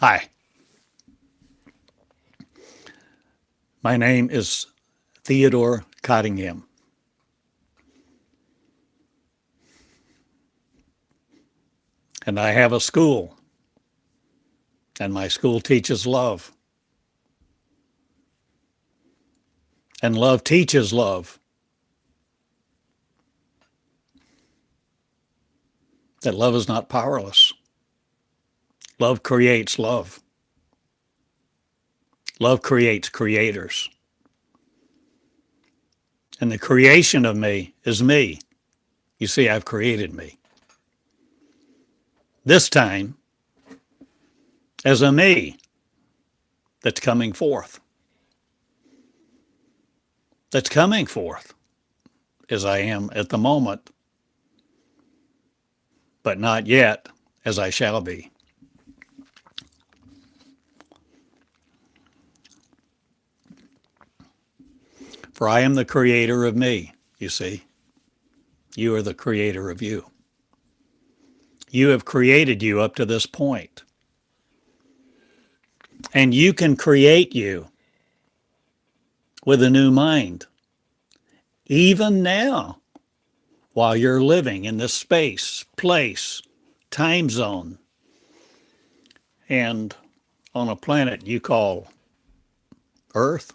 Hi, my name is Theodore Cottingham, and I have a school, and my school teaches love, and love teaches love, that love is not powerless. Love creates love. Love creates creators. And the creation of me is me. You see, I've created me. This time, as a me that's coming forth. That's coming forth as I am at the moment, but not yet as I shall be. For I am the creator of me, you see. You are the creator of you. You have created you up to this point. And you can create you with a new mind, even now, while you're living in this space, place, time zone, and on a planet you call Earth.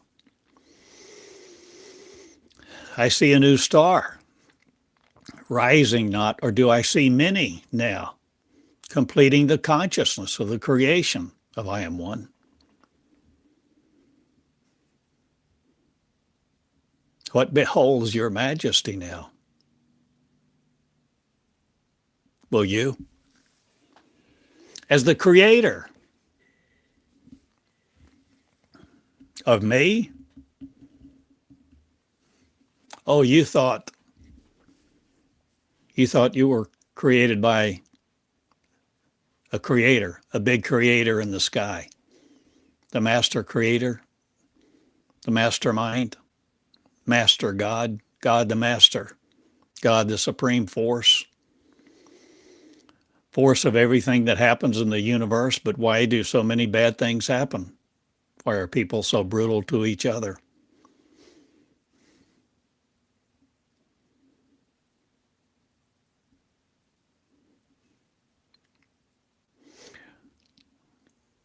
I see a new star rising, not, or do I see many now, completing the consciousness of the creation of I am one? What beholds your majesty now? Will you? As the creator of me? Oh, you thought you were created by a creator, a big creator in the sky, the master creator, the mastermind, master God, God the master, God the supreme force of everything that happens in the universe. But why do so many bad things happen? Why are people so brutal to each other?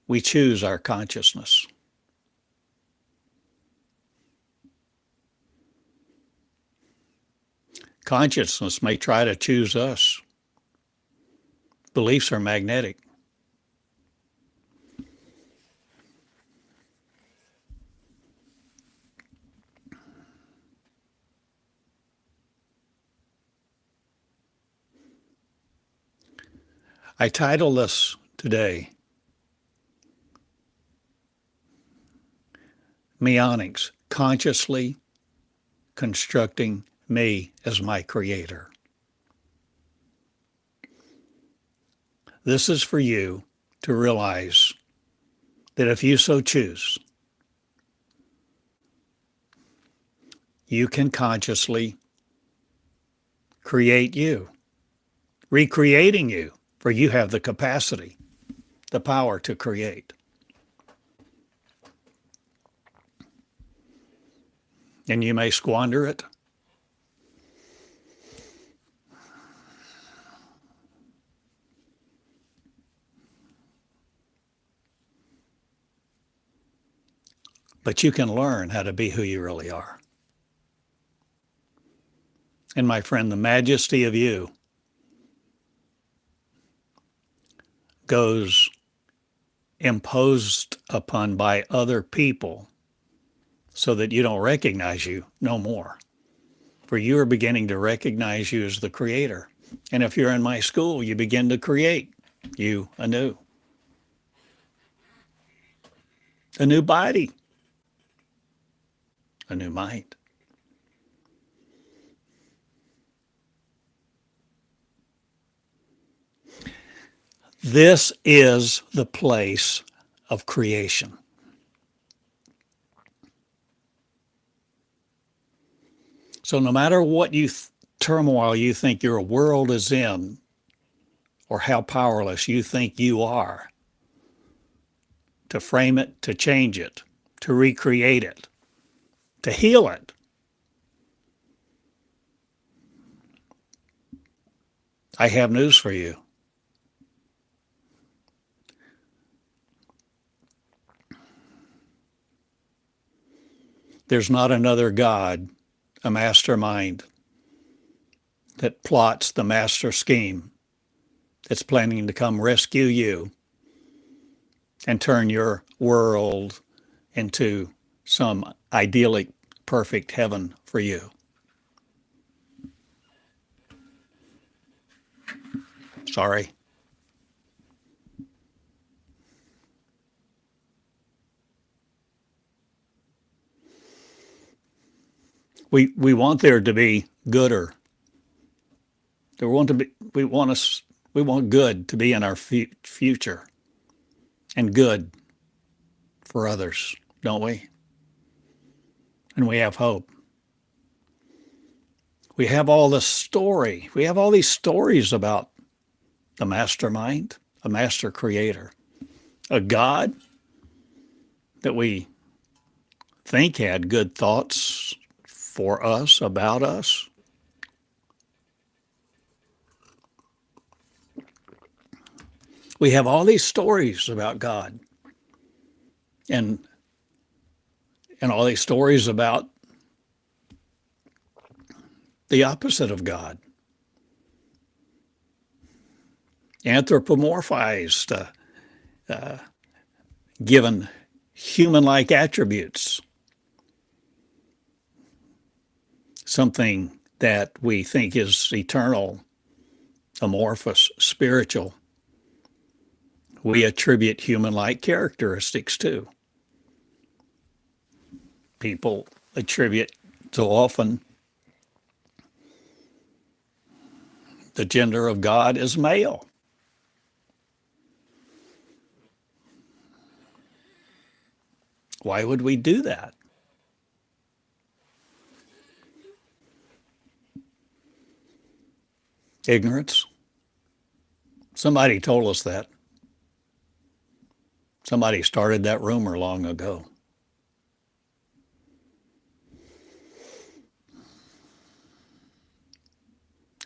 We choose our consciousness. Consciousness may try to choose us. Beliefs are magnetic. I title this today, Meonics, Consciously Constructing Me as My Creator. This is for you to realize that if you so choose, you can consciously create you, recreating you, for you have the capacity, the power to create. And you may squander it. But you can learn how to be who you really are. And my friend, the majesty of you goes imposed upon by other people so that you don't recognize you no more. For you are beginning to recognize you as the creator. And if you're in my school, you begin to create you anew. A new body, a new mind. This is the place of creation. So no matter what turmoil you think your world is in, or how powerless you think you are, to frame it, to change it, to recreate it, to heal it. I have news for you. There's not another God, a mastermind, that plots the master scheme that's planning to come rescue you and turn your world into some idyllic, perfect heaven for you. Sorry. We want there to be gooder. We want good to be in our future, and good for others, don't we? And we have hope. We have all this story. We have all these stories about the mastermind, a master creator, a God that we think had good thoughts for us, about us. We have all these stories about God and all these stories about the opposite of God. Anthropomorphized, given human-like attributes, something that we think is eternal, amorphous, spiritual, we attribute human-like characteristics to. People attribute so often the gender of God as male. Why would we do that? Ignorance. Somebody told us that. Somebody started that rumor long ago.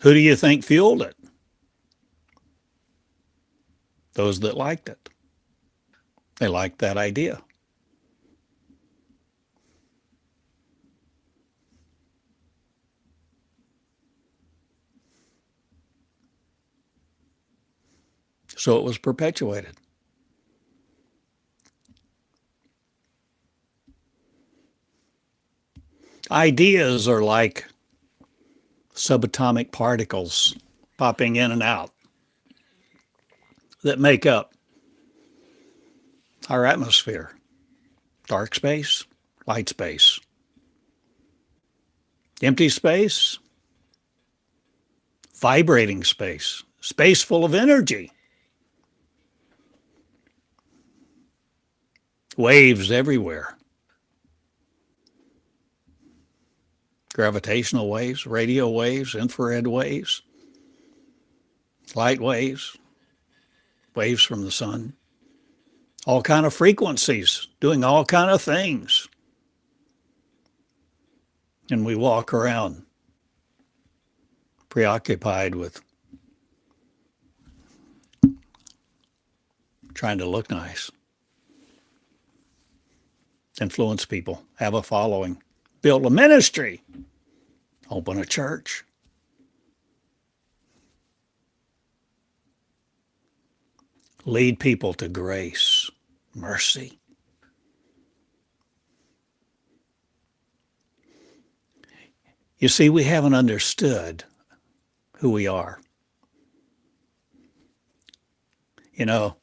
Who do you think fueled it? Those that liked it. They liked that idea. So it was perpetuated. Ideas are like subatomic particles popping in and out that make up our atmosphere. Dark space, light space. Empty space, vibrating space, space full of energy. Waves everywhere. Gravitational waves, radio waves, infrared waves, light waves, waves from the sun, all kind of frequencies doing all kind of things. And we walk around preoccupied with trying to look nice, influence people, have a following, build a ministry, open a church. Lead people to grace, mercy. You see, we haven't understood who we are. You know,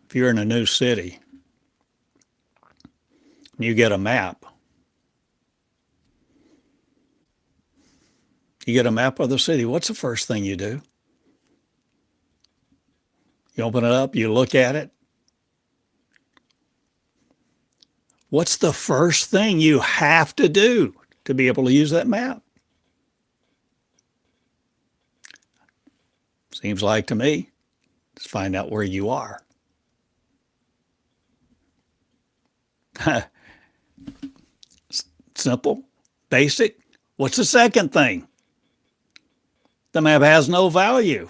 if you're in a new city, you get a map. You get a map of the city. What's the first thing you do? You open it up, you look at it. What's the first thing you have to do to be able to use that map? Seems like to me, just find out where you are. Simple, basic. What's the second thing? The map has no value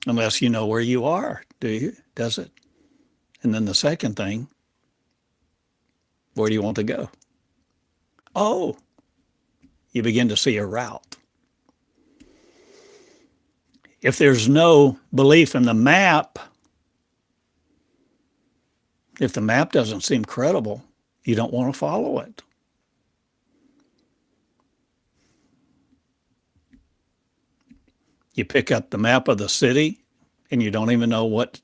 unless you know where you are, do you? Does it? And then the second thing, where do you want to go? Oh, you begin to see a route. If there's no belief in the map, if the map doesn't seem credible, you don't want to follow it. You pick up the map of the city and you don't even know what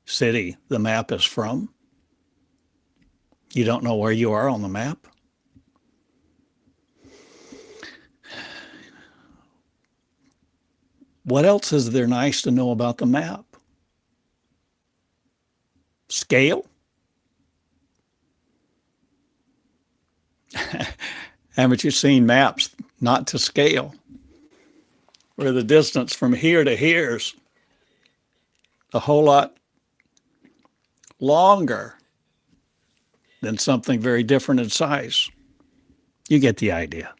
city the map is from. You don't know where you are on the map. What else is there nice to know about the map? Scale? Haven't you seen maps not to scale, where the distance from here to here is a whole lot longer than something very different in size? You get the idea.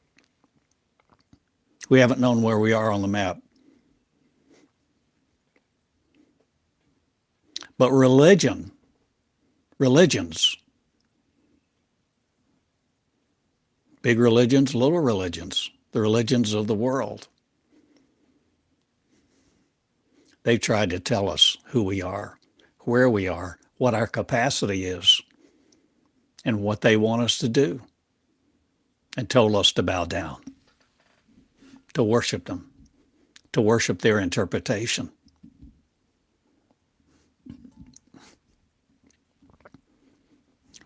We haven't known where we are on the map. But religions, big religions, little religions, the religions of the world, they've tried to tell us who we are, where we are, what our capacity is, and what they want us to do, and told us to bow down, to worship them, to worship their interpretation.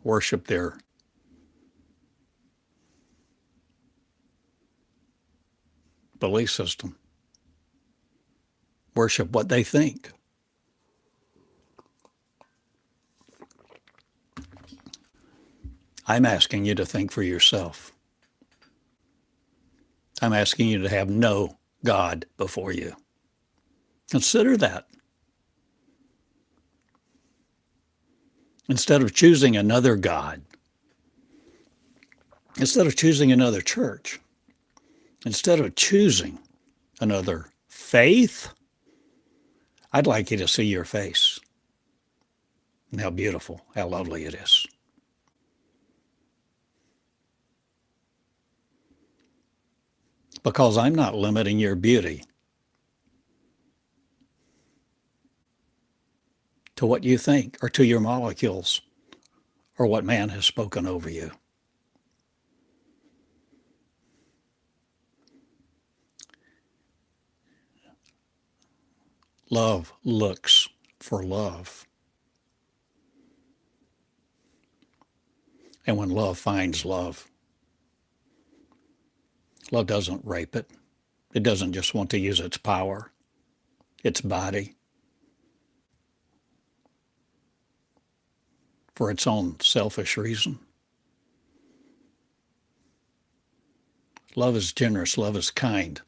Worship their belief system. Worship what they think. I'm asking you to think for yourself. I'm asking you to have no God before you. Consider that. Instead of choosing another God, instead of choosing another church, instead of choosing another faith, I'd like you to see your face and how beautiful, how lovely it is. Because I'm not limiting your beauty to what you think or to your molecules or what man has spoken over you. Love looks for love. And when love finds love, love doesn't rape it. It doesn't just want to use its power, its body, for its own selfish reason. Love is generous. Love is kind.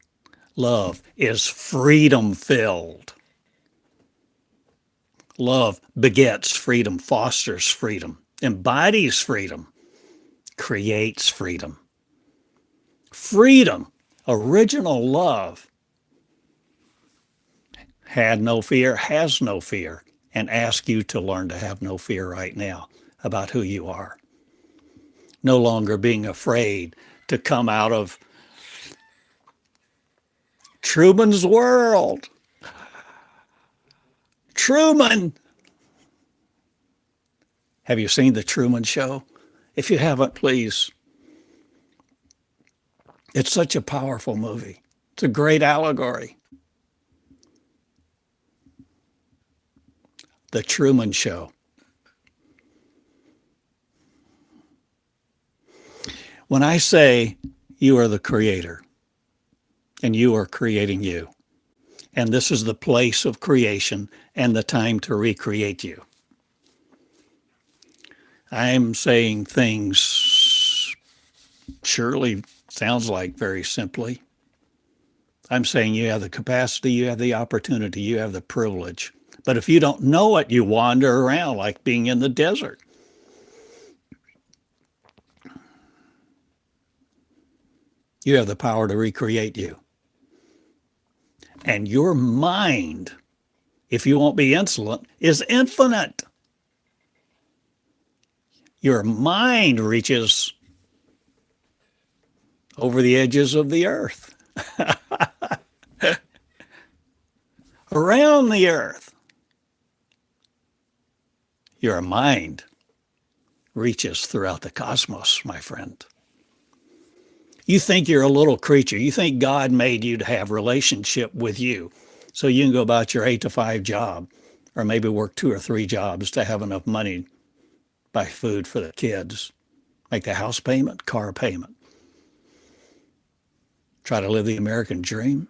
Love is freedom-filled. Love begets freedom, fosters freedom, embodies freedom, creates freedom. Freedom, original love, had no fear, has no fear, and ask you to learn to have no fear right now about who you are. No longer being afraid to come out of Truman's world. Truman! Have you seen The Truman Show? If you haven't, please. It's such a powerful movie. It's a great allegory. The Truman Show. When I say you are the creator and you are creating you, and this is the place of creation and the time to recreate you, I'm saying things surely sounds like very simply. I'm saying you have the capacity, you have the opportunity, you have the privilege, But if you don't know it, you wander around like being in the desert. You have the power to recreate you. And your mind, if you won't be insolent, is infinite. Your mind reaches over the edges of the earth, around the earth. Your mind reaches throughout the cosmos, my friend. You think you're a little creature. You think God made you to have relationship with you so you can go about your 8 to 5 job, or maybe work 2 or 3 jobs to have enough money, buy food for the kids, make the house payment, car payment. Try to live the American dream,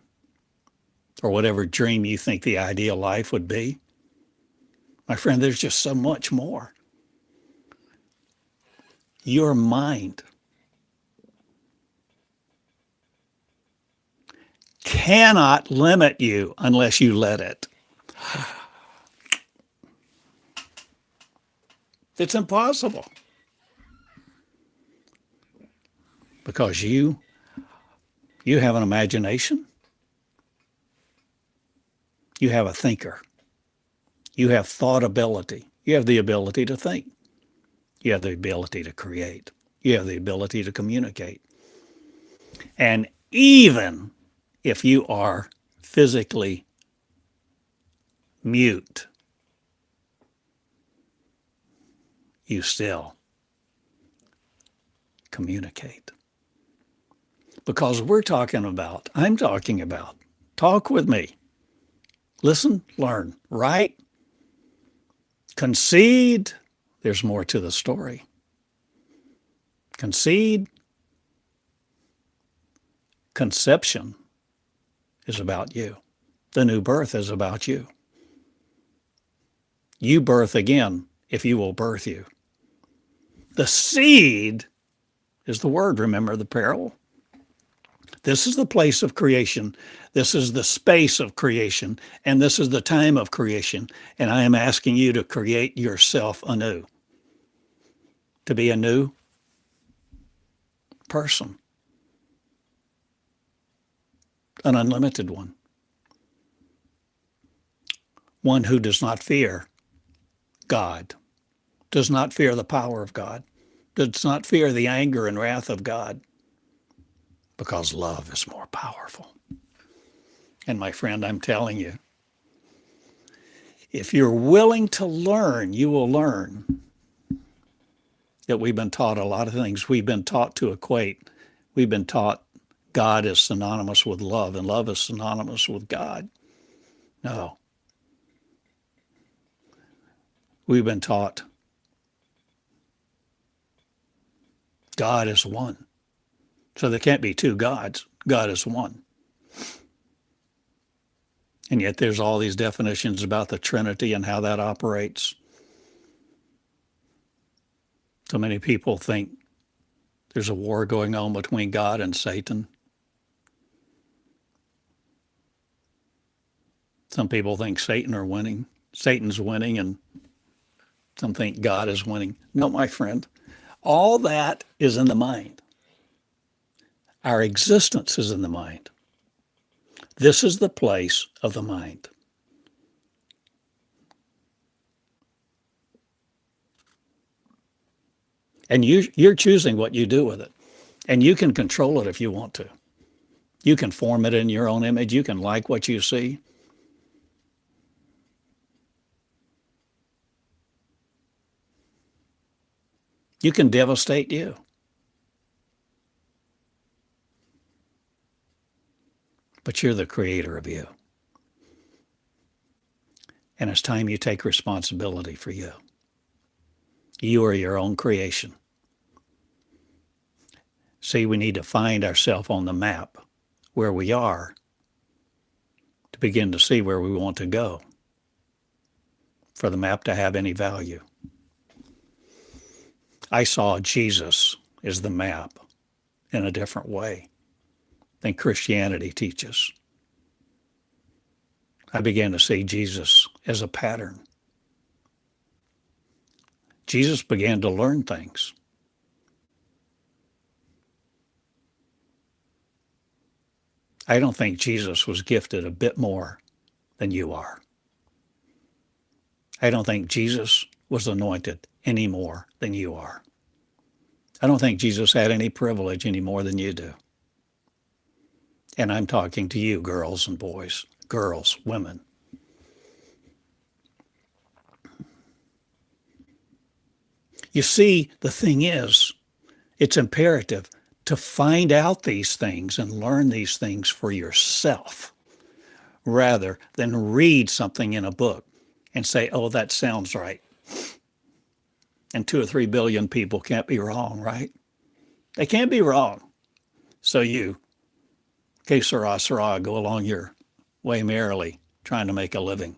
or whatever dream you think the ideal life would be. My friend, there's just so much more. Your mind cannot limit you unless you let it. It's impossible. Because you have an imagination. You have a thinker. You have thought ability. You have the ability to think. You have the ability to create. You have the ability to communicate. And even if you are physically mute, you still communicate. Because I'm talking about, talk with me. Listen, learn, write, concede. There's more to the story. Concede. Conception is about you. The new birth is about you. You birth again if you will birth you. The seed is the word, remember the parable? This is the place of creation. This is the space of creation. And this is the time of creation. And I am asking you to create yourself anew. To be a new person. An unlimited one. One who does not fear God. Does not fear the power of God. Does not fear the anger and wrath of God. Because love is more powerful. And my friend, I'm telling you, if you're willing to learn, you will learn that we've been taught a lot of things. We've been taught to equate. We've been taught God is synonymous with love, and love is synonymous with God. No. We've been taught God is one. So there can't be two gods. God is one. And yet there's all these definitions about the Trinity and how that operates. So many people think there's a war going on between God and Satan. Some people think Satan's winning, and some think God is winning. No, my friend, all that is in the mind. Our existence is in the mind. This is the place of the mind. And you're choosing what you do with it. And you can control it if you want to. You can form it in your own image. You can like what you see. You can devastate you. But you're the creator of you. And it's time you take responsibility for you. You are your own creation. See, we need to find ourselves on the map where we are to begin to see where we want to go for the map to have any value. I saw Jesus as the map in a different way than Christianity teaches. I began to see Jesus as a pattern. Jesus began to learn things. I don't think Jesus was gifted a bit more than you are. I don't think Jesus was anointed any more than you are. I don't think Jesus had any privilege any more than you do. And I'm talking to you, girls and boys, girls, women. You see, the thing is, it's imperative to find out these things and learn these things for yourself rather than read something in a book and say, oh, that sounds right. And 2 or 3 billion people can't be wrong, right? They can't be wrong. So you, que sera, sera, go along your way merrily, trying to make a living,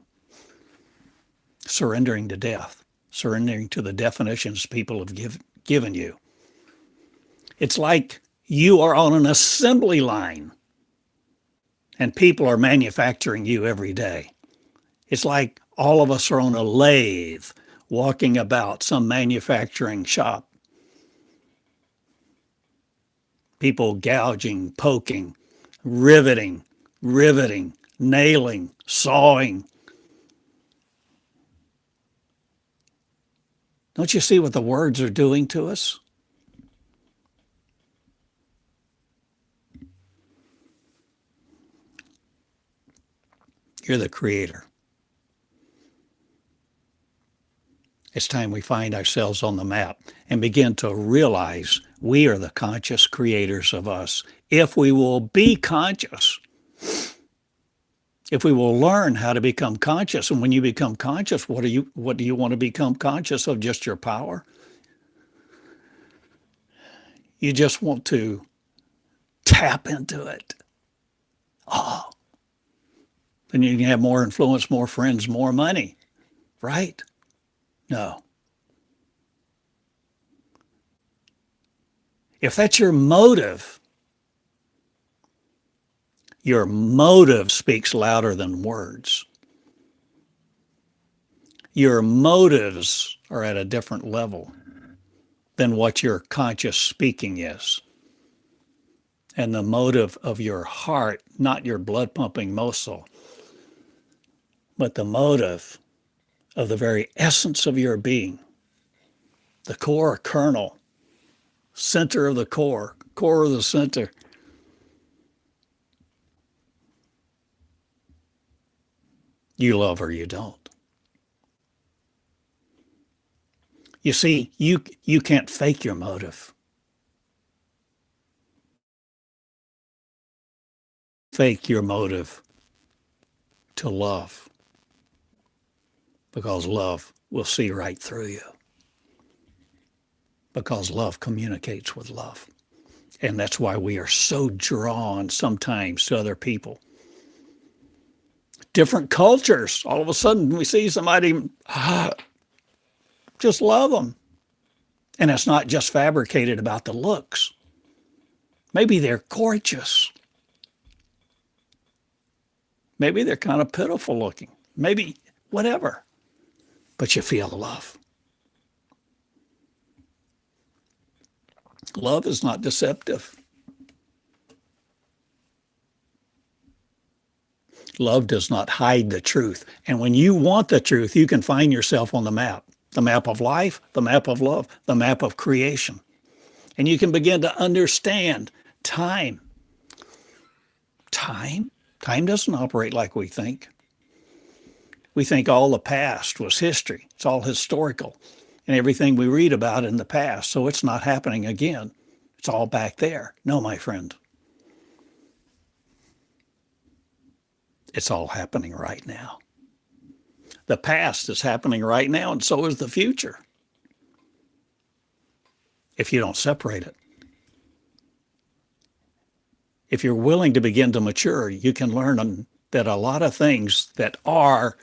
surrendering to death, surrendering to the definitions people have given you. It's like you are on an assembly line and people are manufacturing you every day. It's like all of us are on a lathe walking about some manufacturing shop. People gouging, poking, riveting, nailing, sawing. Don't you see what the words are doing to us? You're the creator. It's time we find ourselves on the map and begin to realize we are the conscious creators of us. If we will be conscious, if we will learn how to become conscious, and when you become conscious, what do you want to become conscious of? Just your power? You just want to tap into it. Oh, then you can have more influence, more friends, more money, right? No. If that's your motive speaks louder than words. Your motives are at a different level than what your conscious speaking is. And the motive of your heart, not your blood pumping muscle, but the motive of the very essence of your being, the core kernel, center of the core of the center. You love or you don't. You see, you can't fake your motive. Fake your motive to love, because love will see right through you. Because love communicates with love. And that's why we are so drawn sometimes to other people. Different cultures, all of a sudden we see somebody, just love them. And it's not just fabricated about the looks. Maybe they're gorgeous. Maybe they're kind of pitiful looking. Maybe whatever. But you feel the love. Love is not deceptive. Love does not hide the truth. And when you want the truth, you can find yourself on the map of life, the map of love, the map of creation. And you can begin to understand time. Time doesn't operate like we think. We think all the past was history. It's all historical. And everything we read about in the past, so it's not happening again. It's all back there. No, my friend. It's all happening right now. The past is happening right now, and so is the future. If you don't separate it. If you're willing to begin to mature, you can learn that a lot of things that are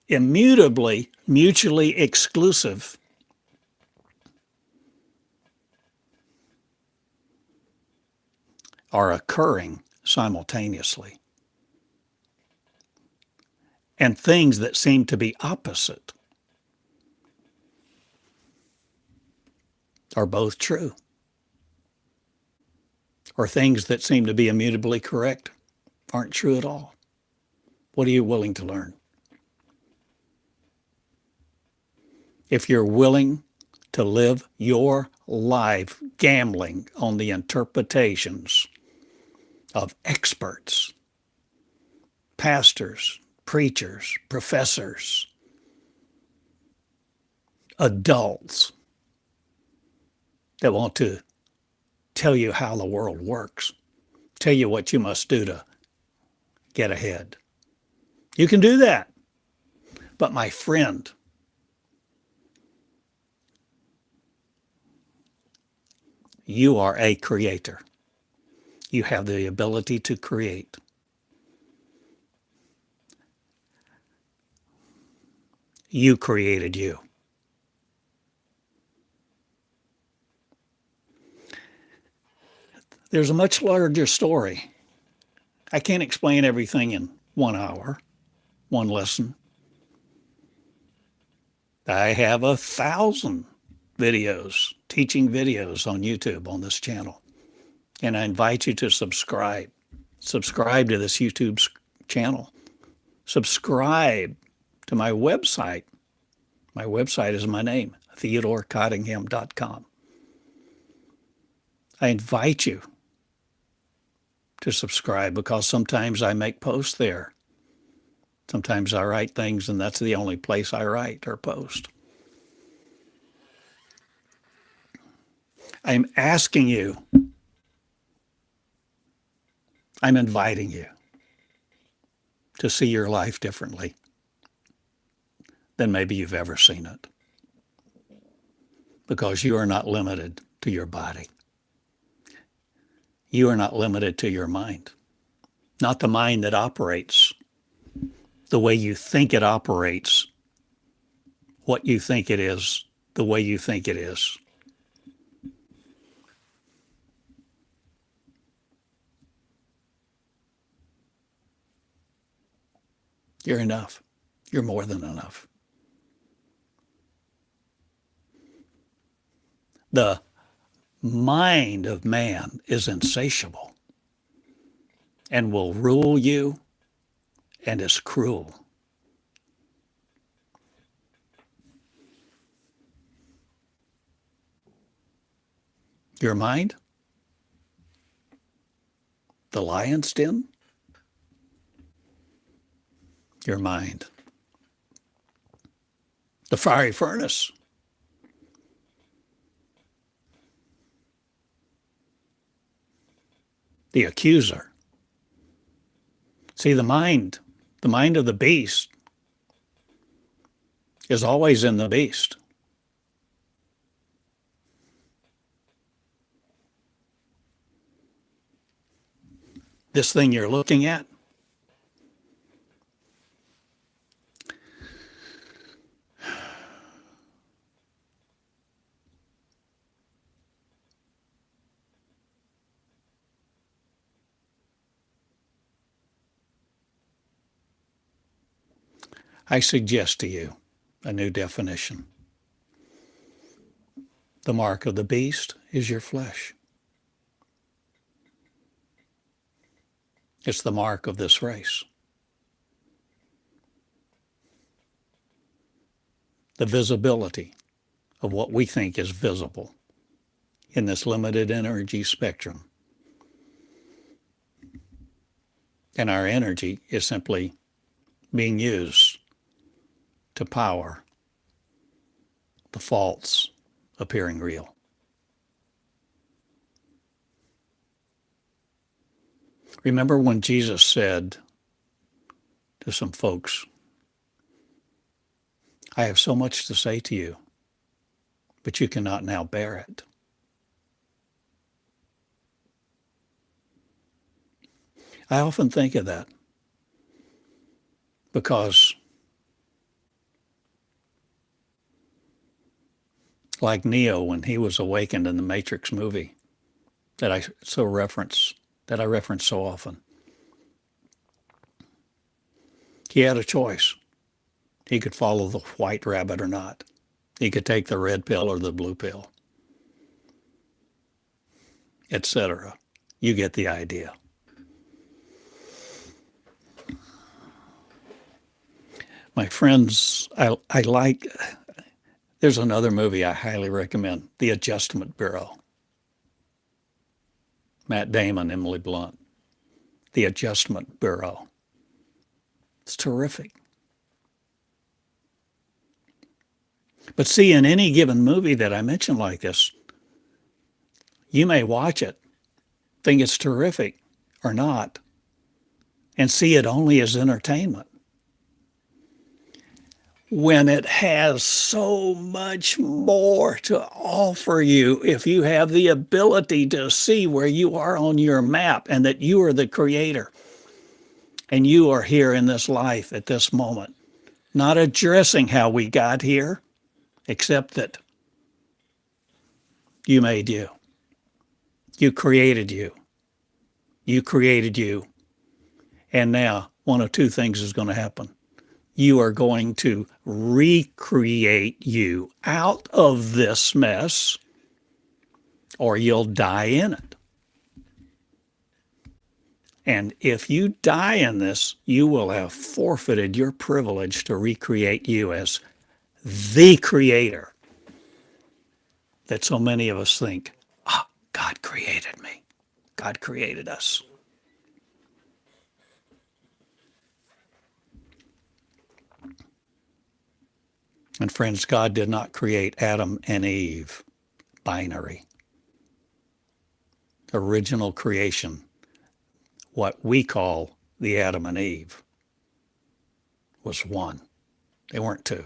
immutably mutually exclusive are occurring simultaneously. and things that seem to be opposite are both true. Or things that seem to be immutably correct aren't true at all. What are you willing to learn? If you're willing to live your life gambling on the interpretations of experts, pastors, preachers, professors, adults that want to tell you how the world works, tell you what you must do to get ahead. You can do that. But my friend, you are a creator. You have the ability to create. You created you. There's a much larger story. I can't explain everything in 1 hour, one lesson. I have 1,000 videos, teaching videos on YouTube on this channel. And I invite you to subscribe. Subscribe to this YouTube channel. Subscribe to my website. My website is my name, TheodoreCottingham.com. I invite you to subscribe because sometimes I make posts there. Sometimes I write things and that's the only place I write or post. I'm asking you, I'm inviting you to see your life differently than maybe you've ever seen it. Because you are not limited to your body. You are not limited to your mind. Not the mind that operates the way you think it operates, what you think it is, the way you think it is. You're enough. You're more than enough. The mind of man is insatiable and will rule you and is cruel. Your mind? The lion's den? Your mind. The fiery furnace. The accuser. See, the mind of the beast is always in the beast. This thing you're looking at, I suggest to you a new definition. The mark of the beast is your flesh. It's the mark of this race. The visibility of what we think is visible in this limited energy spectrum. And our energy is simply being used to power the false appearing real. Remember when Jesus said to some folks, I have so much to say to you, but you cannot now bear it. I often think of that because like Neo when he was awakened in the Matrix movie that I reference so often. He had a choice. He could follow the white rabbit or not. He could take the red pill or the blue pill, etc. You get the idea. My friends, I like, there's another movie I highly recommend, The Adjustment Bureau. Matt Damon, Emily Blunt. The Adjustment Bureau. It's terrific. But see, in any given movie that I mention like this, you may watch it, think it's terrific or not, and see it only as entertainment, when it has so much more to offer you if you have the ability to see where you are on your map and that you are the creator and you are here in this life at this moment, not addressing how we got here, except that you made you. You created you. You created you. And now one of two things is going to happen. You are going to recreate you out of this mess, or you'll die in it. And if you die in this, you will have forfeited your privilege to recreate you as the creator that so many of us think, God created me. God created us. And friends, God did not create Adam and Eve, binary. Original creation, what we call the Adam and Eve, was one. They weren't two.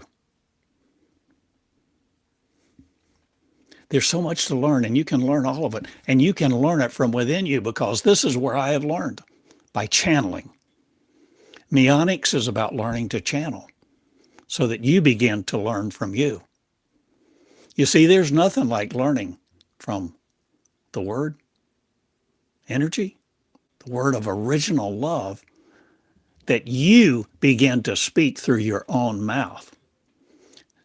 There's so much to learn, and you can learn all of it. And you can learn it from within you, because this is where I have learned, by channeling. Meonics is about learning to channel, so that you begin to learn from you. You see, there's nothing like learning from the word, energy, the word of original love, that you begin to speak through your own mouth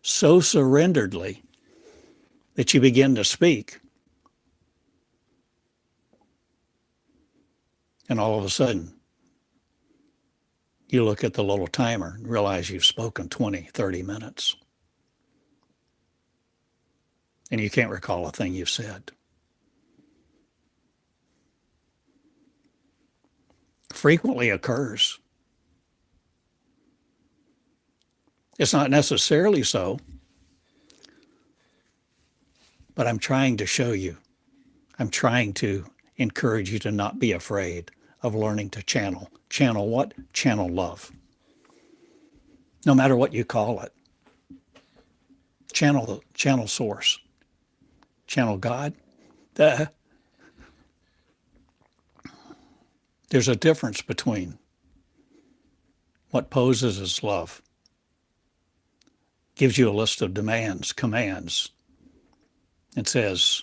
so surrenderedly that you begin to speak. And all of a sudden, you look at the little timer and realize you've spoken 20, 30 minutes. And you can't recall a thing you've said. Frequently occurs. It's not necessarily so, but I'm trying to show you. I'm trying to encourage you to not be afraid of learning to channel. Channel what? Channel love. No matter what you call it. Channel source. Channel God. There's a difference between what poses as love, gives you a list of demands, commands, and says,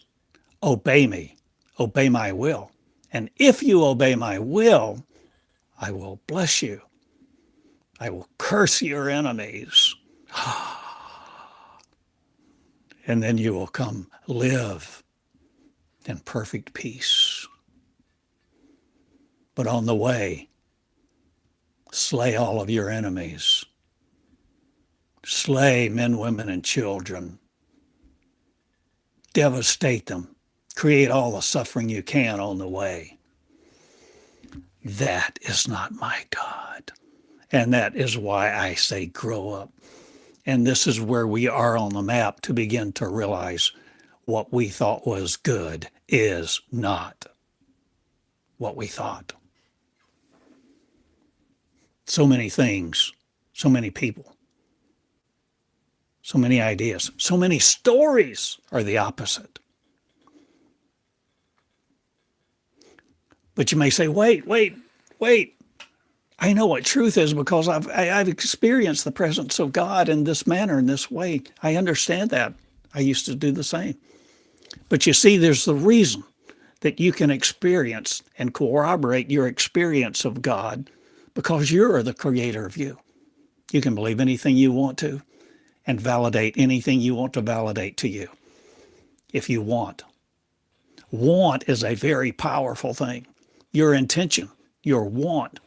obey me, obey my will. And if you obey my will, I will bless you. I will curse your enemies. And then you will come live in perfect peace. But on the way, slay all of your enemies. Slay men, women, and children. Devastate them. Create all the suffering you can on the way. That is not my God. And that is why I say grow up. And this is where we are on the map to begin to realize what we thought was good is not what we thought. So many things, so many people, so many ideas, so many stories are the opposite. But you may say, wait. I know what truth is because I've experienced the presence of God in this manner, in this way. I understand that. I used to do the same. But you see, there's the reason that you can experience and corroborate your experience of God, because you're the creator of you. You can believe anything you want to and validate anything you want to validate to you if you want. Want is a very powerful thing. Your intention, your want,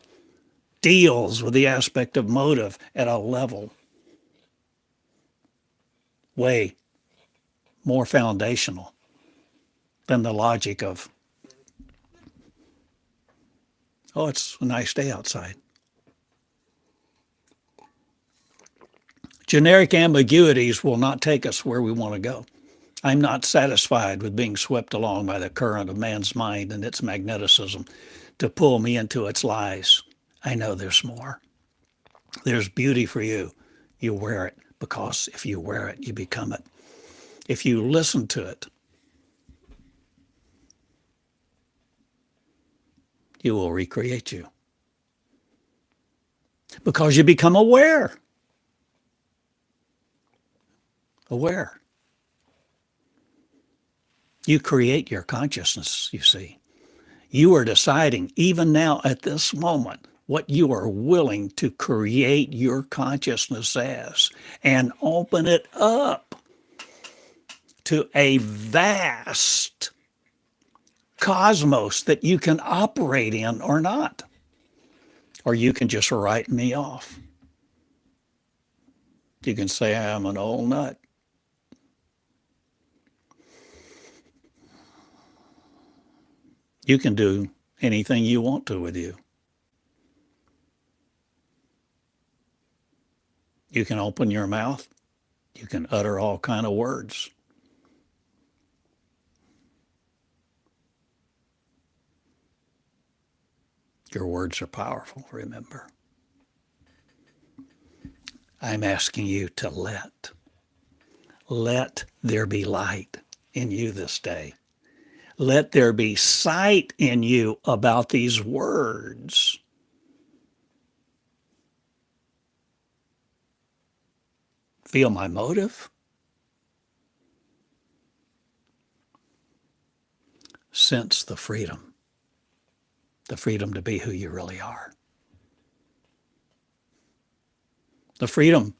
deals with the aspect of motive at a level way more foundational than the logic of, oh, it's a nice day outside. Generic ambiguities will not take us where we want to go. I'm not satisfied with being swept along by the current of man's mind and its magneticism to pull me into its lies. I know there's more. There's beauty for you. You wear it, because if you wear it, you become it. If you listen to it, you will recreate you. Because you become aware. Aware. You create your consciousness, you see. You are deciding, even now at this moment, what you are willing to create your consciousness as and open it up to a vast cosmos that you can operate in or not. Or you can just write me off. You can say I'm an old nut. You can do anything you want to with you. You can open your mouth. You can utter all kind of words. Your words are powerful, remember. I'm asking you to let there be light in you this day. Let there be sight in you about these words. Feel my motive. Sense the freedom to be who you really are. The freedom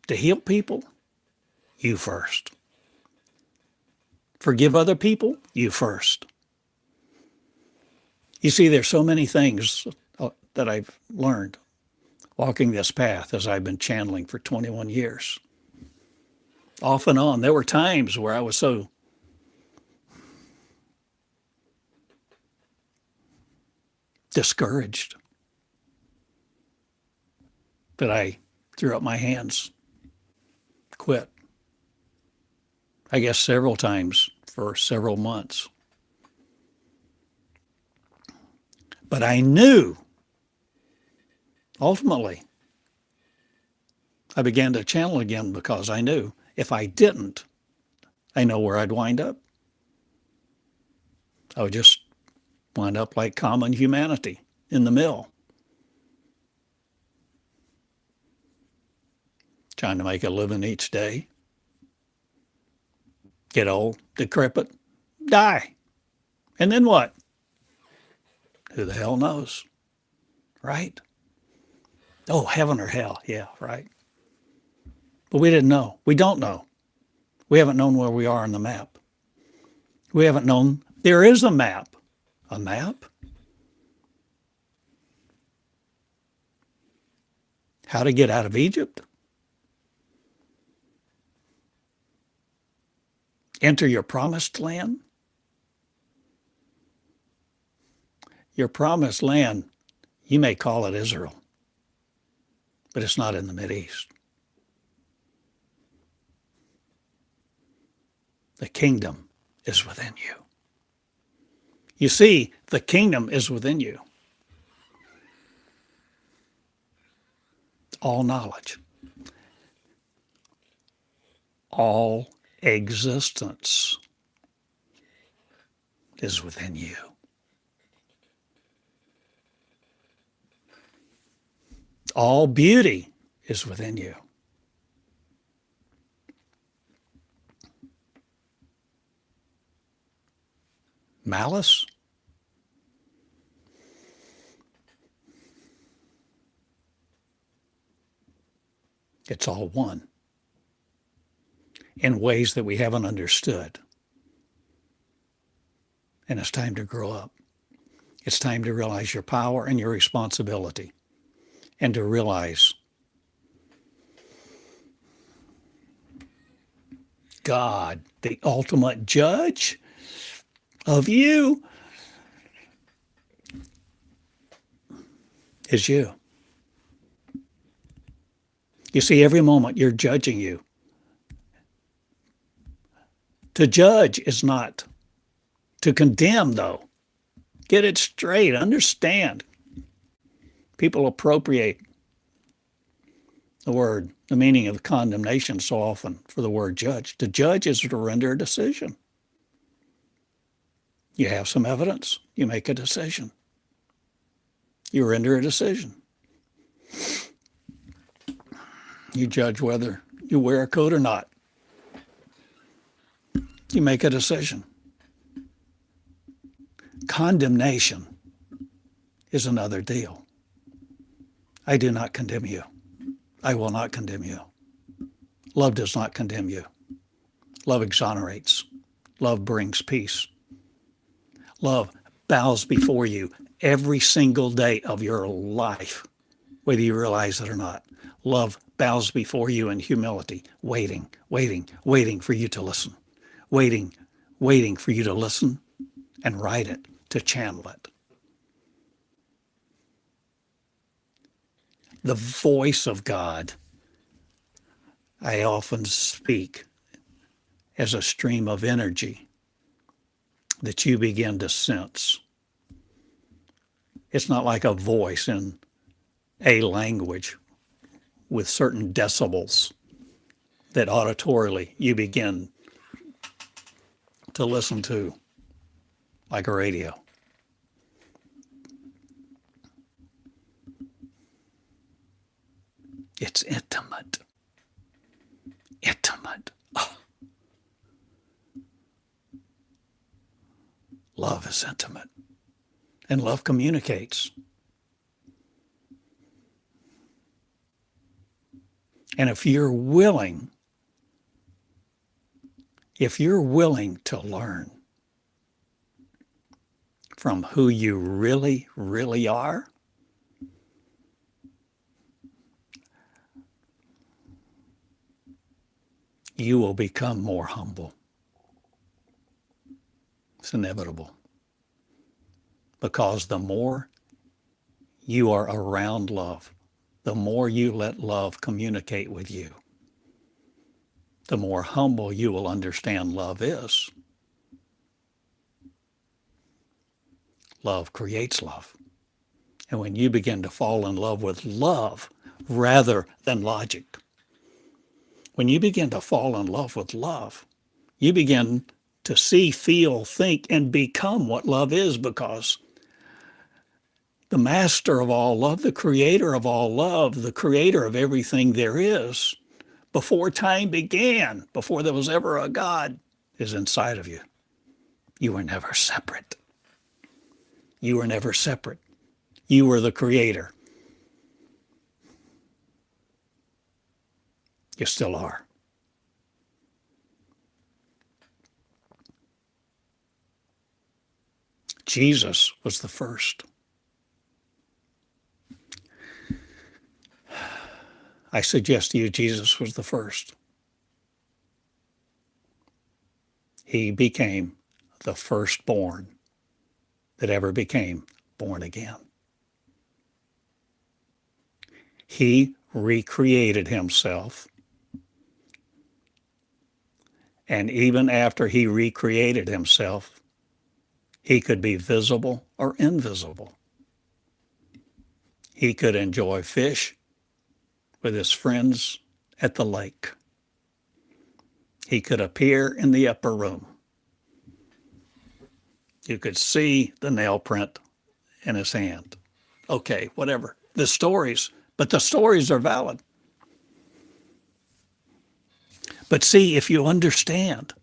to heal people, you first. Forgive other people, you first. You see, there's so many things that I've learned walking this path as I've been channeling for 21 years. Off and on, there were times where I was so discouraged that I threw up my hands, quit. I guess several times for several months. But I knew, ultimately, I began to channel again because I knew if I didn't, I know where I'd wind up. I would just wind up like common humanity in the mill, trying to make a living each day, get old, decrepit, die. And then what? Who the hell knows, right? Oh, heaven or hell, yeah, right. But we didn't know. We don't know. We haven't known where we are on the map. We haven't known there is a map. A map? How to get out of Egypt? Enter your promised land? Your promised land, you may call it Israel, but it's not in the Mideast. The kingdom is within you. You see, the kingdom is within you. All knowledge, all existence is within you. All beauty is within you. Malice? It's all one in ways that we haven't understood. And it's time to grow up. It's time to realize your power and your responsibility, and to realize God, the ultimate judge of you, is you. You see, every moment you're judging you. To judge is not to condemn, though. Get it straight. Understand. People appropriate the meaning of condemnation so often for the word judge. To judge is to render a decision. You have some evidence. You make a decision. You render a decision. You judge whether you wear a coat or not. You make a decision. Condemnation is another deal. I do not condemn you. I will not condemn you. Love does not condemn you. Love exonerates. Love brings peace. Love bows before you every single day of your life, whether you realize it or not. Love bows before you in humility, waiting for you to listen. Waiting for you to listen and write it, to channel it. The voice of God, I often speak as a stream of energy that you begin to sense. It's not like a voice in a language with certain decibels that auditorily you begin to listen to like a radio. It's intimate. Intimate. Oh. Love is intimate. And love communicates. And if you're willing to learn from who you really, really are, you will become more humble. It's inevitable. Because the more you are around love, the more you let love communicate with you, the more humble you will understand love is. Love creates love. And when you begin to fall in love with love rather than logic, when you begin to fall in love with love, you begin to see, feel, think, and become what love is, because the master of all love, the creator of all love, the creator of everything there is, before time began, before there was ever a God, is inside of you. You were never separate. You were never separate. You were the creator. You still are. Jesus was the first. I suggest to you, Jesus was the first. He became the firstborn that ever became born again. He recreated himself. And even after he recreated himself, he could be visible or invisible. He could enjoy fish with his friends at the lake. He could appear in the upper room. You could see the nail print in his hand. Okay, whatever. The stories are valid. But see, if you understand,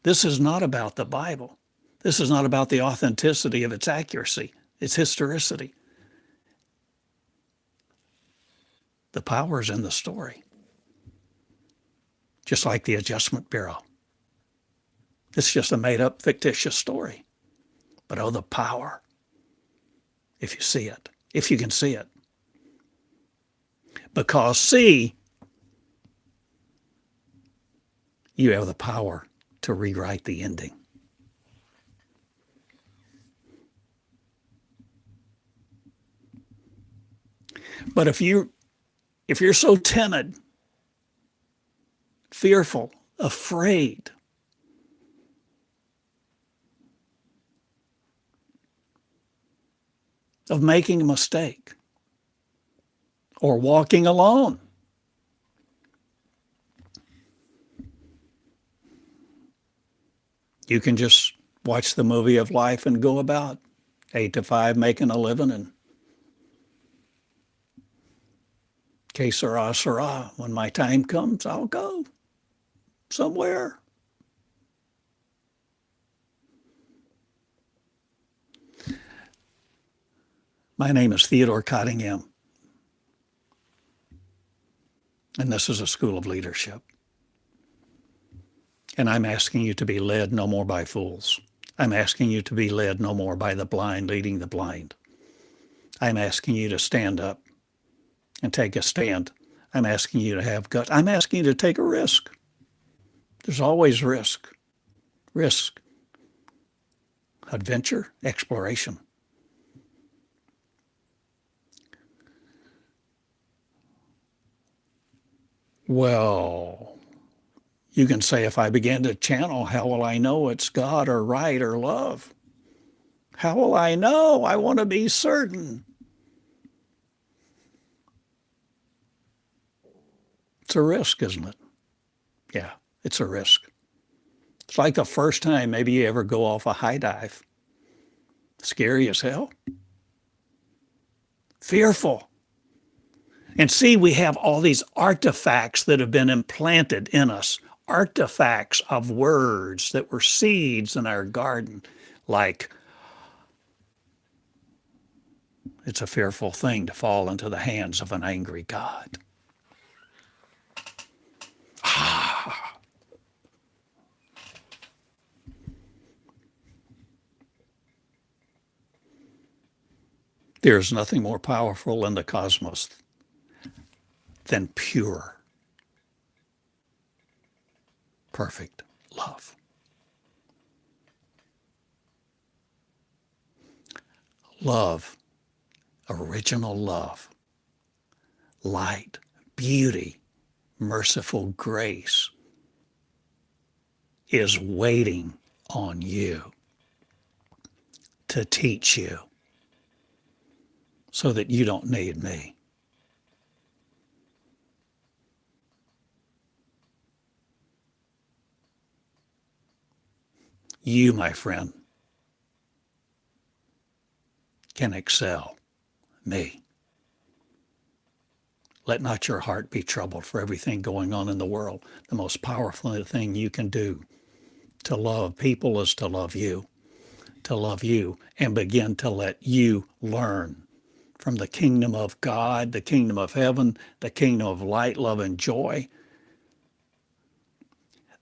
this is not about the Bible. This is not about the authenticity of its accuracy, its historicity. The power is in the story. just like the Adjustment Bureau. It's just a made-up, fictitious story. But oh, the power, if you see it, if you can see it. Because see, you have the power to rewrite the ending. But if you're so timid, fearful, afraid, of making a mistake or walking alone, you can just watch the movie of life and go about 8 to 5 making a living, and que sera, sera. When my time comes, I'll go somewhere. My name is Theodore Cottingham, and this is a school of leadership. And I'm asking you to be led no more by fools. I'm asking you to be led no more by the blind leading the blind. I'm asking you to stand up and take a stand. I'm asking you to have guts. I'm asking you to take a risk. There's always risk. Risk. Adventure. Exploration. Well, you can say, if I begin to channel, how will I know it's God or right or love? How will I know? I want to be certain. It's a risk, isn't it? Yeah, it's a risk. It's like the first time maybe you ever go off a high dive. Scary as hell. Fearful. And see, we have all these artifacts that have been implanted in us, artifacts of words that were seeds in our garden, like, it's a fearful thing to fall into the hands of an angry God. There is nothing more powerful in the cosmos than pure, perfect love. Love, original love, light, beauty, merciful grace is waiting on you to teach you so that you don't need me. You, my friend, can excel me. Let not your heart be troubled for everything going on in the world. The most powerful thing you can do to love people is to love you and begin to let you learn from the kingdom of God, the kingdom of heaven, the kingdom of light, love, and joy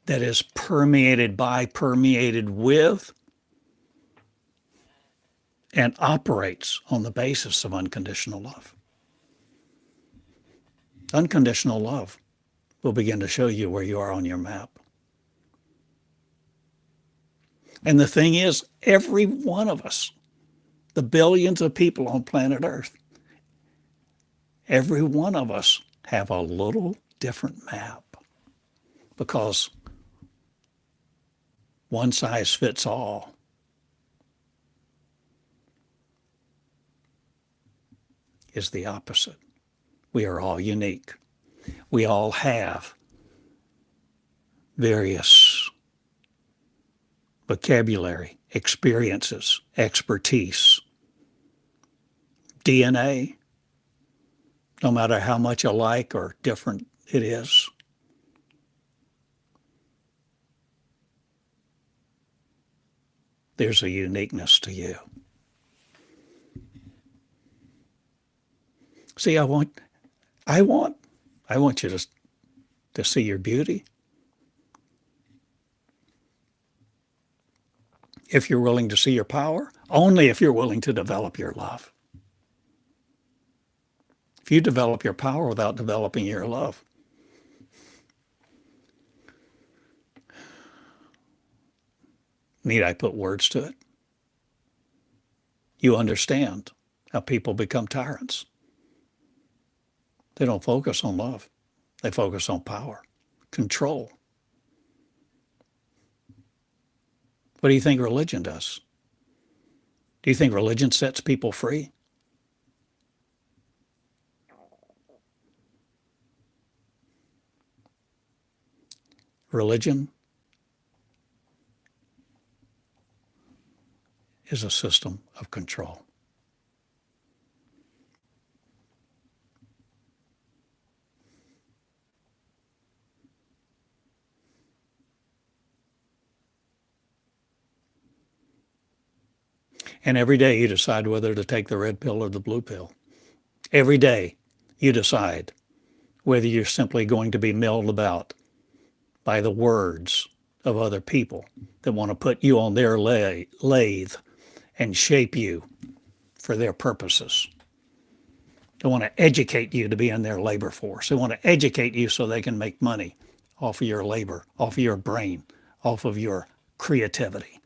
that is permeated by, permeated with, and operates on the basis of unconditional love. Unconditional love will begin to show you where you are on your map. And the thing is, every one of us, the billions of people on planet Earth, every one of us have a little different map, because one size fits all is the opposite. We are all unique. We all have various vocabulary, experiences, expertise, DNA, no matter how much alike or different it is. There's a uniqueness to you. See, I want you to see your beauty. if you're willing to see your power, only if you're willing to develop your love. If you develop your power without developing your love, need I put words to it? You understand how people become tyrants. They don't focus on love. They focus on power, control. What do you think religion does? Do you think religion sets people free? Religion is a system of control. And every day you decide whether to take the red pill or the blue pill. Every day you decide whether you're simply going to be milled about by the words of other people that want to put you on their lathe and shape you for their purposes. They want to educate you to be in their labor force. They want to educate you so they can make money off of your labor, off of your brain, off of your creativity.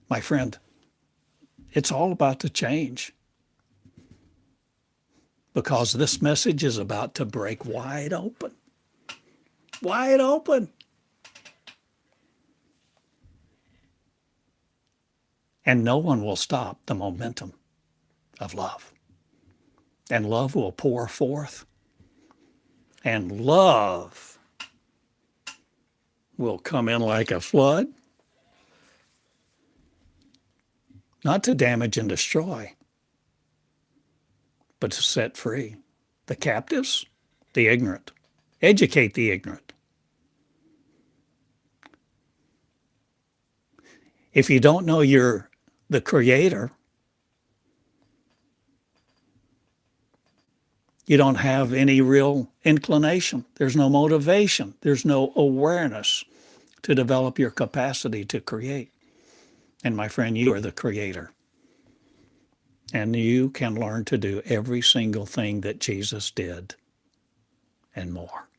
My friend, it's all about to change, because this message is about to break wide open. Wide open. And no one will stop the momentum of love. And love will pour forth. And love will come in like a flood, not to damage and destroy, but to set free the captives, the ignorant, educate the ignorant. If you don't know you're the creator, you don't have any real inclination. There's no motivation. There's no awareness to develop your capacity to create. And my friend, you are the creator. And you can learn to do every single thing that Jesus did and more.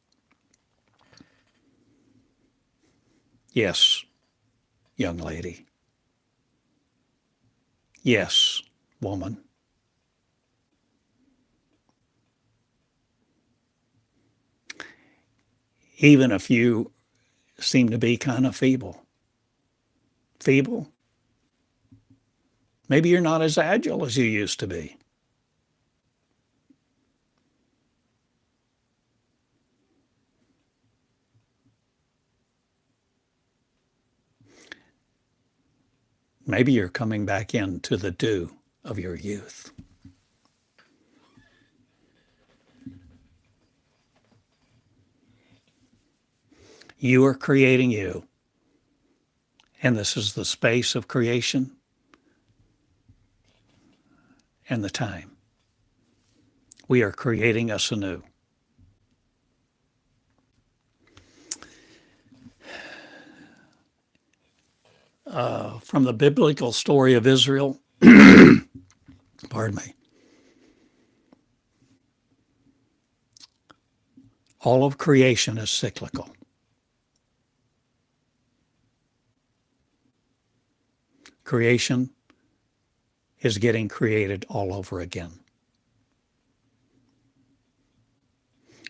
Yes, young lady. Yes, woman. Even if you seem to be kind of feeble. Maybe you're not as agile as you used to be. Maybe you're coming back into the dew of your youth. You are creating you. And this is the space of creation and the time. We are creating us anew. From the biblical story of Israel, pardon me, all of creation is cyclical. Creation is getting created all over again.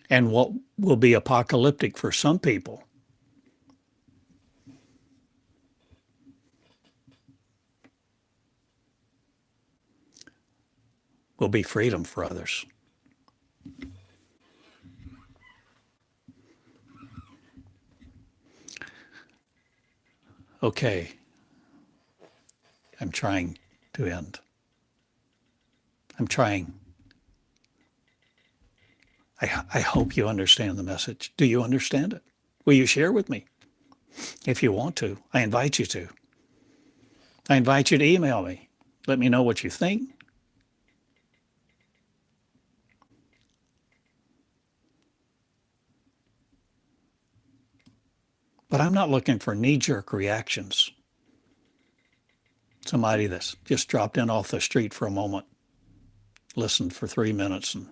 And what will be apocalyptic for some people will be freedom for others. Okay. I'm trying to end. I'm trying. I hope you understand the message. Do you understand it? Will you share with me? If you want to, I invite you to. I invite you to email me. Let me know what you think. But I'm not looking for knee-jerk reactions. Somebody that's just dropped in off the street for a moment, listened for 3 minutes and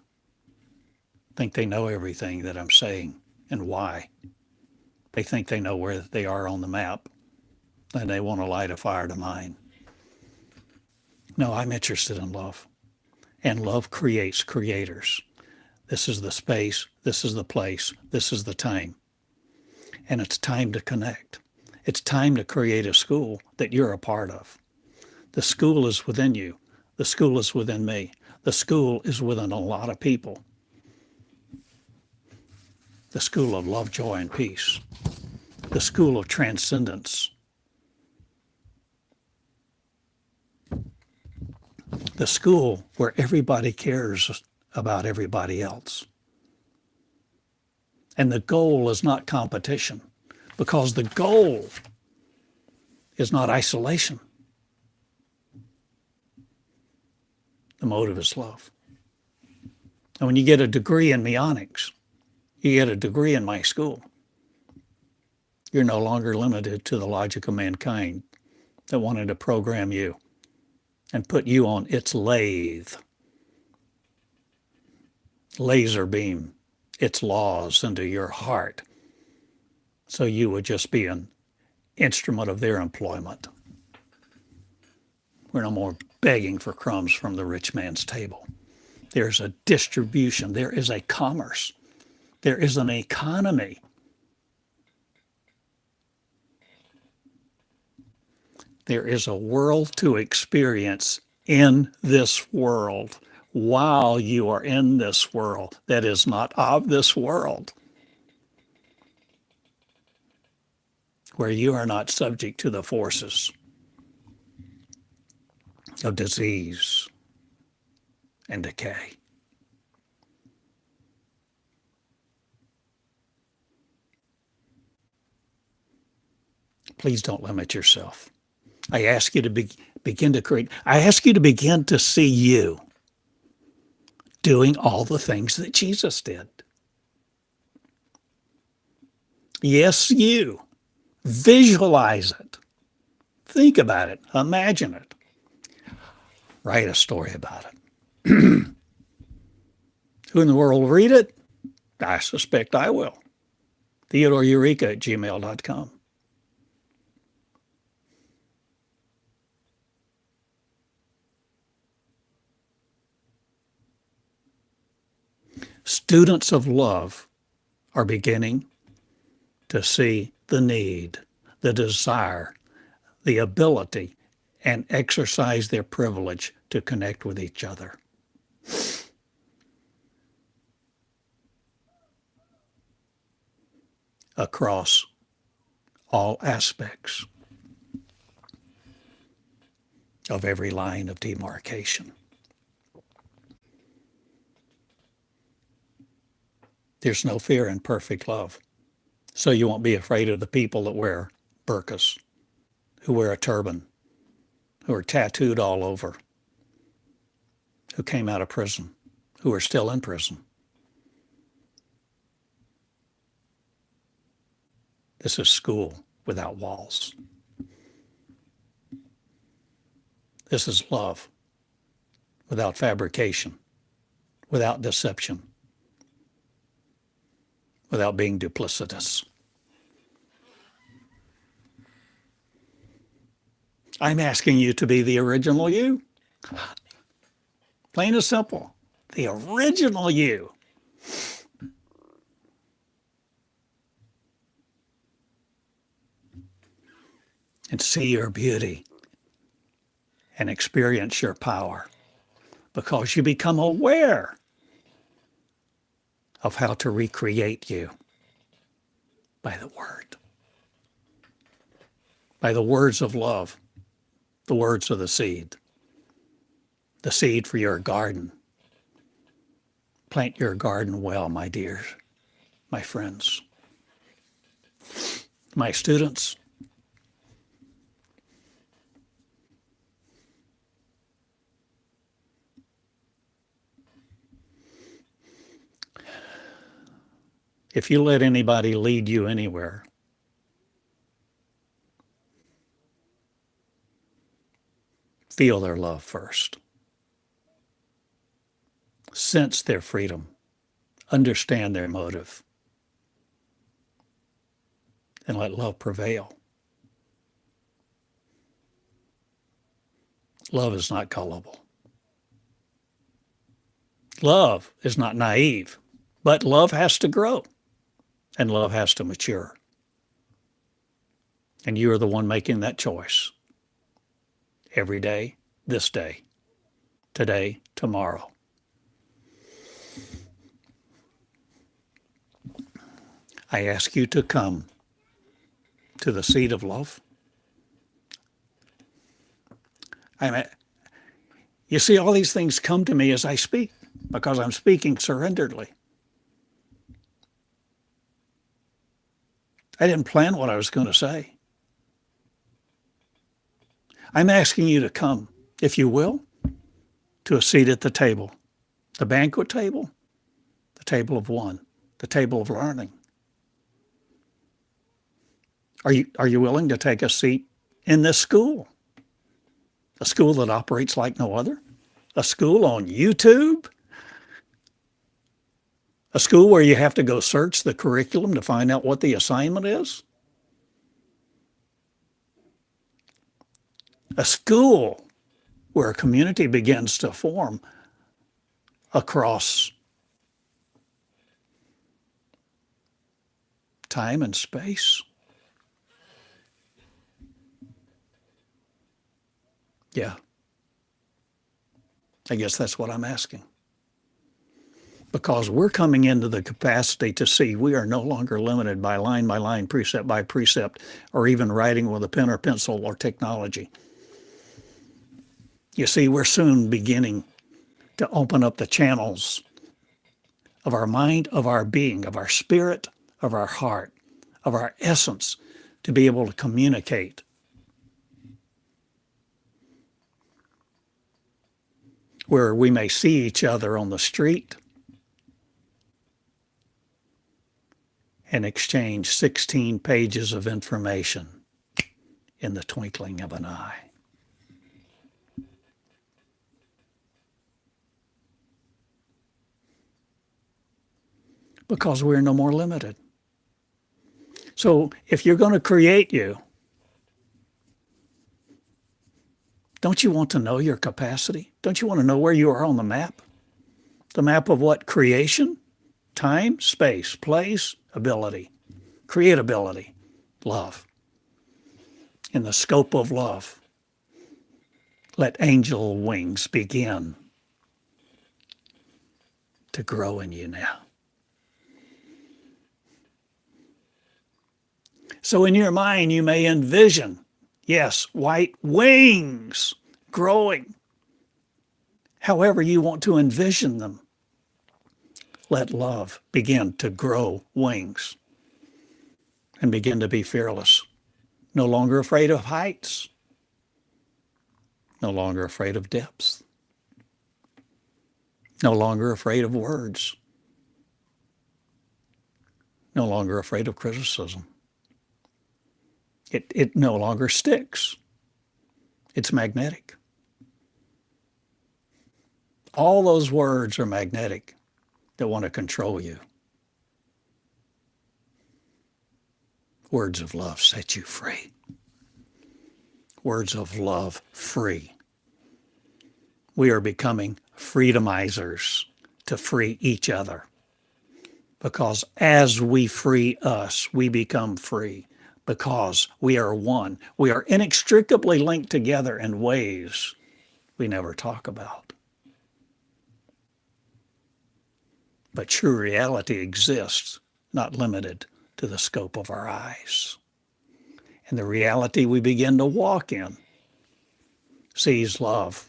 think they know everything that I'm saying and why. They think they know where they are on the map and they want to light a fire to mine. No, I'm interested in love. And love creates creators. This is the space, this is the place, this is the time. And it's time to connect. It's time to create a school that you're a part of. The school is within you. The school is within me. The school is within a lot of people. The school of love, joy, and peace. The school of transcendence. The school where everybody cares about everybody else. And the goal is not competition, because the goal is not isolation. The motive is love. And when you get a degree in Meonics, you get a degree in my school, you're no longer limited to the logic of mankind that wanted to program you and put you on its lathe, laser beam its laws into your heart so you would just be an instrument of their employment. We're no more begging for crumbs from the rich man's table. There's a distribution. There is a commerce. There is an economy. There is a world to experience in this world while you are in this world that is not of this world, where you are not subject to the forces of disease and decay. Please don't limit yourself. I ask you to begin to create. I ask you to begin to see you doing all the things that Jesus did. Yes, you. Visualize it. Think about it. Imagine it. Write a story about it. Who in the world will read it? I suspect I will. Theodore Eureka at gmail.com. Students of love are beginning to see the need, the desire, the ability, and exercise their privilege to connect with each other. Across all aspects of every line of demarcation. There's no fear in perfect love. So you won't be afraid of the people that wear burqas, who wear a turban, who are tattooed all over, who came out of prison, who are still in prison. This is school without walls. This is love without fabrication, without deception, without being duplicitous. I'm asking you to be the original you. Plain and simple. The original you. And see your beauty and experience your power, because you become aware of how to recreate you by the word, by the words of love, the words of the seed for your garden. Plant your garden well, my dears, my friends, my students. If you let anybody lead you anywhere, Feel their love first. Sense their freedom. Understand their motive. And let love prevail. Love is not gullible. Love is not naive, but love has to grow and love has to mature. And you are the one making that choice every day, this day, today, tomorrow. I ask you to come to the seat of love. You see, all these things come to me as I speak because I'm speaking surrenderedly. I didn't plan what I was going to say. I'm asking you to come, if you will, to a seat at the table, the banquet table, the table of one, the table of learning. Are you willing to take a seat in this school? A school that operates like no other? A school on YouTube? A school where you have to go search the curriculum to find out what the assignment is? A school where a community begins to form across time and space? Yeah. I guess that's what I'm asking. Because we're coming into the capacity to see we are no longer limited by line, precept by precept, or even writing with a pen or pencil or technology. You see, we're soon beginning to open up the channels of our mind, of our being, of our spirit, of our heart, of our essence, to be able to communicate. Where we may see each other on the street and exchange 16 pages of information in the twinkling of an eye. Because we're no more limited. So if you're going to create you, don't you want to know your capacity? Don't you want to know where you are on the map? The map of what? Creation, time, space, place, ability, creatability, love. In the scope of love, let angel wings begin to grow in you now. So in your mind, you may envision, yes, white wings growing. However you want to envision them, let love begin to grow wings and begin to be fearless. No longer afraid of heights. No longer afraid of depths. No longer afraid of words. No longer afraid of criticism. It no longer sticks. It's magnetic. All those words are magnetic that want to control you. Words of love set you free. Words of love free. We are becoming freedomizers to free each other. Because as we free us, we become free. Because we are one. We are inextricably linked together in ways we never talk about. But true reality exists, not limited to the scope of our eyes. And the reality we begin to walk in sees love,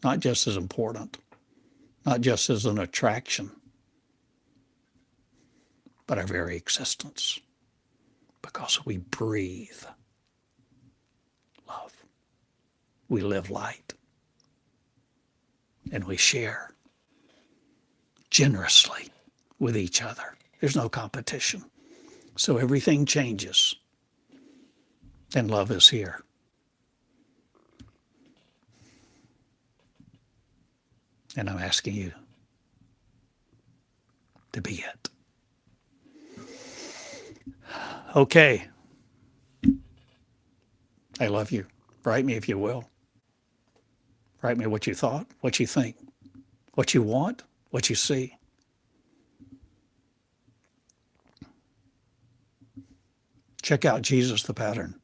not just as important, not just as an attraction, but our very existence. Because we breathe love. We live light. And we share generously with each other. There's no competition. So everything changes. And love is here. And I'm asking you to be it. Okay. I love you. Write me if you will. Write me what you thought, what you think, what you want, what you see. Check out Jesus the Pattern.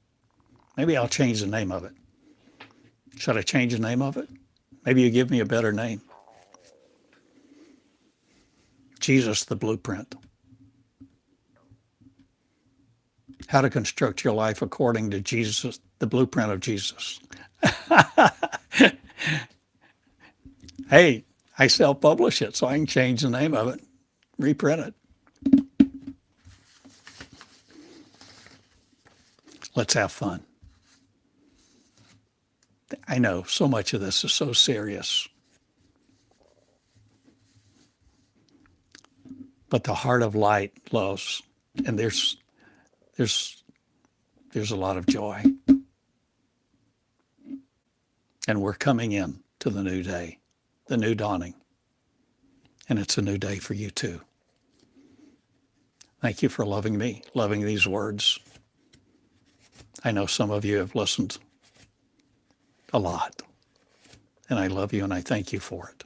Maybe I'll change the name of it. Should I change the name of it? Maybe you give me a better name. Jesus the Blueprint. How to construct your life according to Jesus, the blueprint of Jesus. Hey, I self-publish it, so I can change the name of it, reprint it. Let's have fun. I know so much of this is so serious. But the heart of light loves, and there's a lot of joy. And we're coming in to the new day, the new dawning. And it's a new day for you too. Thank you for loving me, loving these words. I know some of you have listened a lot. And I love you and I thank you for it.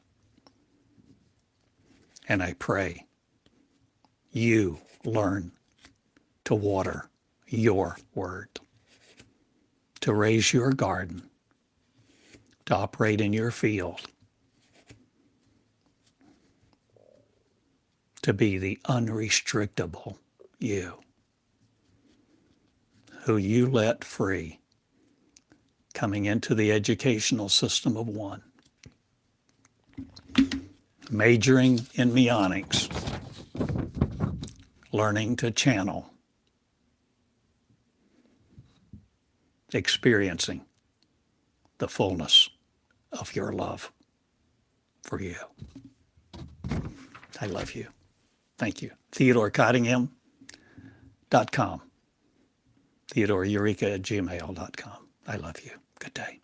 And I pray you learn to water your word, to raise your garden, to operate in your field, to be the unrestrictable you, who you let free, coming into the educational system of one, majoring in Meonics, learning to channel, experiencing the fullness of your love for you. I love you. Thank you. Theodore Cottingham.com. Theodore Eureka at gmail.com. I love you. Good day.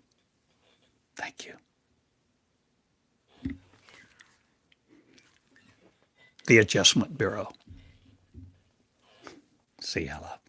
Thank you. The Adjustment Bureau. See ya, love.